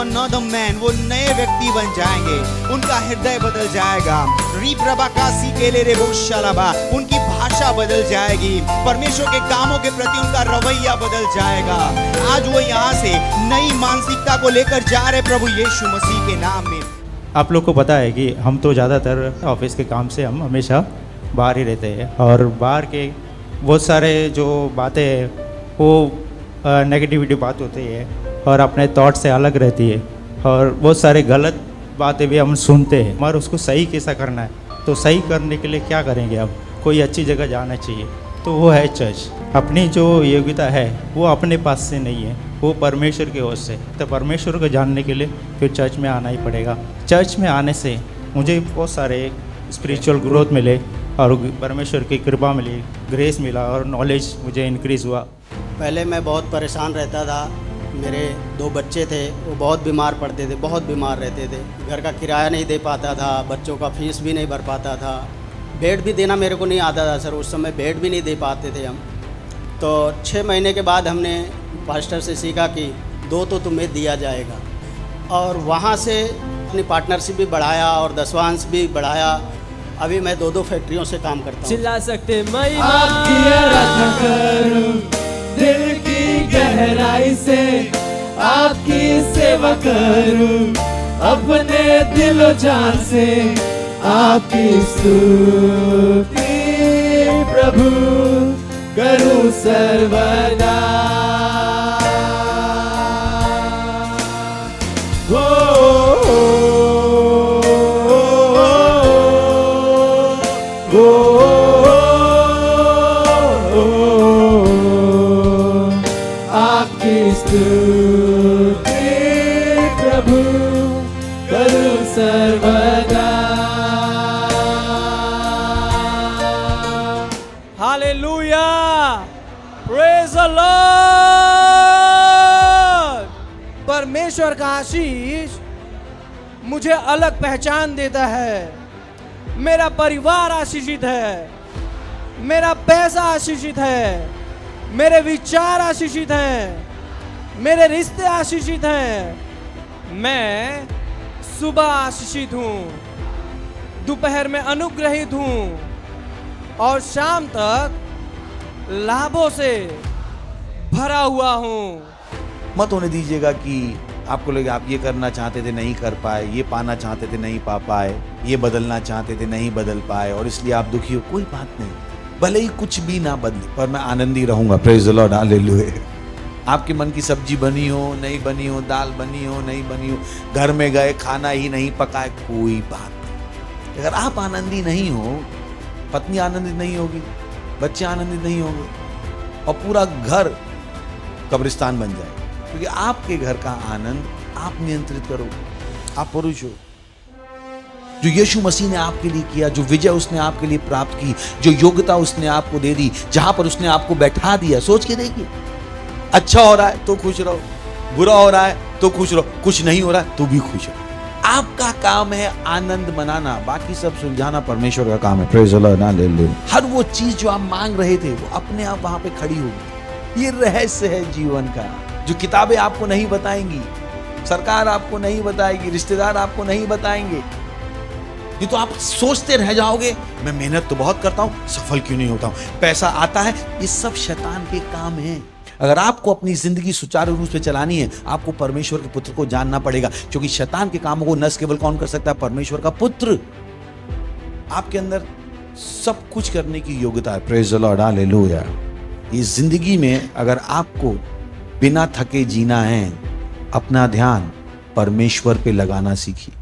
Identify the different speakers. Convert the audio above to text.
Speaker 1: another man, वो नए व्यक्ति बन जाएंगे, उनका हृदय बदल जाएगा। रीप्रभाकासी केले रे बोशालाबा, उनकी भाषा बदल जाएगी, परमेश्वर के कामों के प्रति उनका रवैया बदल जाएगा। आज वो यहाँ से नई मानसिकता को लेकर जा रहे प्रभु यीशु मसीह के नाम में।
Speaker 2: आप लोग को पता है कि हम तो ज़्यादातर ऑफिस के काम से हम हमेशा बाहर ही रहते हैं, और बाहर के बहुत सारे जो बातें हैं वो नेगेटिविटी बात होती है और अपने थॉट से अलग रहती है, और बहुत सारे गलत बातें भी हम सुनते हैं। मगर उसको सही कैसा करना है, तो सही करने के लिए क्या करेंगे? अब कोई अच्छी जगह जाना चाहिए, तो वो है चर्च। अपनी जो योग्यता है वो अपने पास से नहीं है, वो परमेश्वर की ओर से। तो परमेश्वर को जानने के लिए फिर चर्च में आना ही पड़ेगा। चर्च में आने से मुझे बहुत सारे स्पिरिचुअल ग्रोथ मिले, और परमेश्वर की कृपा मिली, ग्रेस मिला, और नॉलेज मुझे इंक्रीज़ हुआ।
Speaker 3: पहले मैं बहुत परेशान रहता था। मेरे 2 बच्चे थे, वो बहुत बीमार पड़ते थे, बहुत बीमार रहते थे। घर का किराया नहीं दे पाता था, बच्चों का फीस भी नहीं भर पाता था, बेड भी देना मेरे को नहीं आता था सर। उस समय बेड भी नहीं दे पाते थे हम। तो 6 महीने के बाद हमने पास्टर से सीखा कि 2 तो तुम्हें दिया जाएगा, और वहाँ से अपनी पार्टनरशिप भी बढ़ाया और दशवांश भी बढ़ाया। अभी मैं 2 फैक्ट्रियों से काम करता हूँ।
Speaker 4: चिल्ला सकते मैं
Speaker 5: आपकी आराधना करूं दिल की गहराई से, आपकी सेवा करूं अपने दिलो जान से, आपकी स्तुति प्रभु करूं सर्वदा। आपकी स्तुति प्रभु करूं सर्वदा।
Speaker 4: Hallelujah, praise the Lord. परमेश्वर का आशीष मुझे अलग पहचान देता है। मेरा परिवार आशीषित है, मेरा पैसा आशीषित है, मेरे विचार आशीषित हैं, मेरे रिश्ते आशीषित हैं। मैं सुबह आशीषित हूँ, दोपहर में अनुग्रहित हूँ, और शाम तक लाभों से भरा हुआ हूँ।
Speaker 6: मत होने दीजिएगा कि आपको लगे आप ये करना चाहते थे नहीं कर पाए, ये पाना चाहते थे नहीं पा पाए, ये बदलना चाहते थे नहीं बदल पाए, और इसलिए आप दुखी हो। कोई बात नहीं, भले ही कुछ भी ना बदले, पर मैं आनंदी रहूंगा। Praise the Lord, hallelujah. आपके मन की सब्जी बनी हो नहीं बनी हो, दाल बनी हो नहीं बनी हो, घर में गए खाना ही नहीं पकाए, कोई बात नहीं। अगर आप आनंदी नहीं हो, पत्नी आनंदित नहीं होगी, बच्चे आनंदित नहीं होंगे, और पूरा घर कब्रिस्तान बन जाए। क्योंकि आपके घर का आनंद आप नियंत्रित करोगे। आप पुरुष हो। जो यीशु मसीह ने आपके लिए किया, जो विजय उसने आपके लिए प्राप्त की, जो योग्यता उसने आपको दे दी, जहां पर उसने आपको बैठा दिया, सोच के देखिए। अच्छा हो रहा है तो खुश रहो, बुरा हो रहा है तो खुश रहो, कुछ नहीं हो रहा है तो भी खुश रहो। आपका काम है आनंद मनाना, बाकी सब सुलझाना परमेश्वर का काम है। Praise the Lord, hallelujah. हर वो चीज जो आप मांग रहे थे वो अपने आप वहां पे खड़ी होगी। ये रहस्य है जीवन का, जो किताबें आपको नहीं बताएंगी, सरकार आपको नहीं बताएगी, रिश्तेदार आपको नहीं बताएंगे। ये तो आप सोचते रह जाओगे, मैं मेहनत तो बहुत करता हूं, सफल क्यों नहीं होता हूं, पैसा आता है। ये सब शैतान के काम हैं। अगर आपको अपनी जिंदगी सुचारू रूप से चलानी है, आपको परमेश्वर के पुत्र को जानना पड़ेगा, क्योंकि शैतान के कामों को नष्ट केवल कौन कर सकता है? परमेश्वर का पुत्र। आपके अंदर सब कुछ करने की योग्यता है। Praise the Lord, hallelujah. इस जिंदगी में अगर आपको बिना थके जीना है, अपना ध्यान परमेश्वर पे लगाना सीखिए।